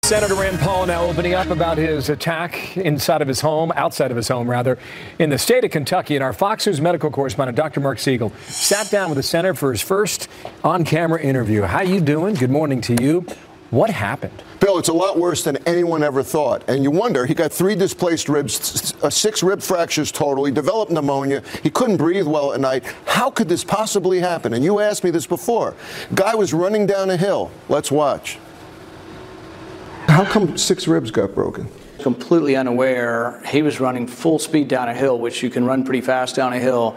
Senator Rand Paul now opening up about his attack outside of his home, in the state of Kentucky. And our Fox News medical correspondent, Dr. Mark Siegel, sat down with the senator for his first on-camera interview. How you doing? Good morning to you. What happened? Bill, it's a lot worse than anyone ever thought. And you wonder, he got 3 displaced ribs, 6 rib fractures total. He developed pneumonia. He couldn't breathe well at night. How could this possibly happen? And you asked me this before. Guy was running down a hill. Let's watch. How come 6 ribs got broken? Completely unaware. He was running full speed down a hill, which you can run pretty fast down a hill.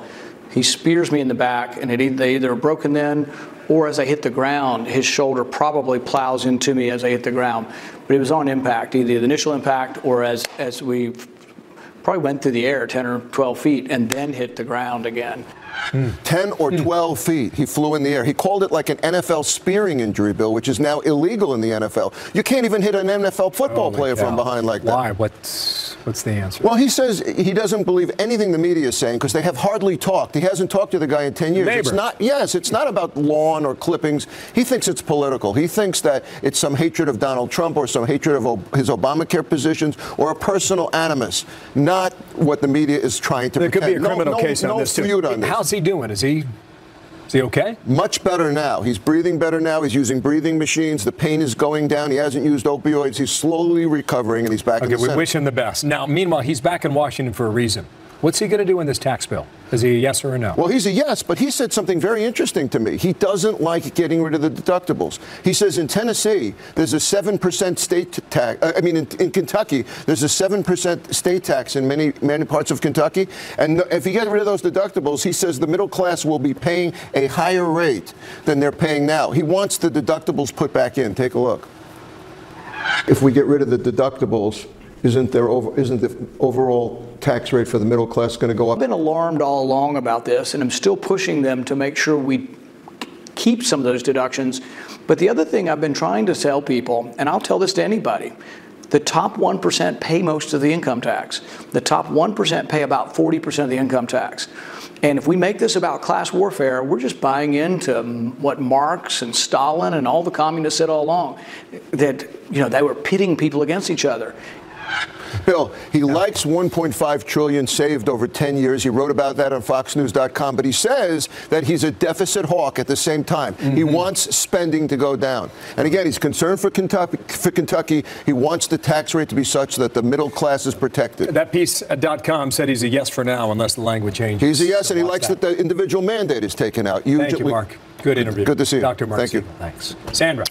He spears me in the back, and they either broken then, or as I hit the ground, his shoulder probably plows into me as I hit the ground. But it was on impact, either the initial impact or as we probably went through the air 10 or 12 feet and then hit the ground again. 10 or 12 feet, he flew in the air. He called it like an NFL spearing injury, Bill, which is now illegal in the NFL. You can't even hit an NFL football player from behind like that. Why? What's the answer? Well, he says he doesn't believe anything the media is saying because they have hardly talked. He hasn't talked to the guy in 10 years. Neighbor. It's not, yes, it's not about lawn or clippings. He thinks it's political. He thinks that it's some hatred of Donald Trump or some hatred of his Obamacare positions or a personal animus, not what the media is trying to pretend. There could be a criminal case on this, too. How's he doing? Is he okay? Much better now. He's breathing better now. He's using breathing machines. The pain is going down. He hasn't used opioids. He's slowly recovering, and he's back in the Senate. We wish him the best. Now, meanwhile, he's back in Washington for a reason. What's he going to do in this tax bill? Is he a yes or a no? Well, he's a yes, but he said something very interesting to me. He doesn't like getting rid of the deductibles. He says in Tennessee, there's a 7% state tax. In Kentucky, there's a 7% state tax in many parts of Kentucky. And if you get rid of those deductibles, he says the middle class will be paying a higher rate than they're paying now. He wants the deductibles put back in. Take a look. If we get rid of the deductibles, isn't the overall tax rate for the middle class going to go up? I've been alarmed all along about this, and I'm still pushing them to make sure we keep some of those deductions. But the other thing I've been trying to tell people, and I'll tell this to anybody, the top 1% pay most of the income tax. The top 1% pay about 40% of the income tax. And if we make this about class warfare, we're just buying into what Marx and Stalin and all the communists said all along, that they were pitting people against each other. Bill, he likes $1.5 trillion saved over 10 years. He wrote about that on FoxNews.com. But he says that he's a deficit hawk at the same time. He wants spending to go down. And again, he's concerned for Kentucky. He wants the tax rate to be such that the middle class is protected. That piece at .com said he's a yes for now unless the language changes. He's a yes, and he likes that the individual mandate is taken out. Thank you, Mark. Good interview. Good to see you. Dr. Mark Thank you. Thanks. Sandra.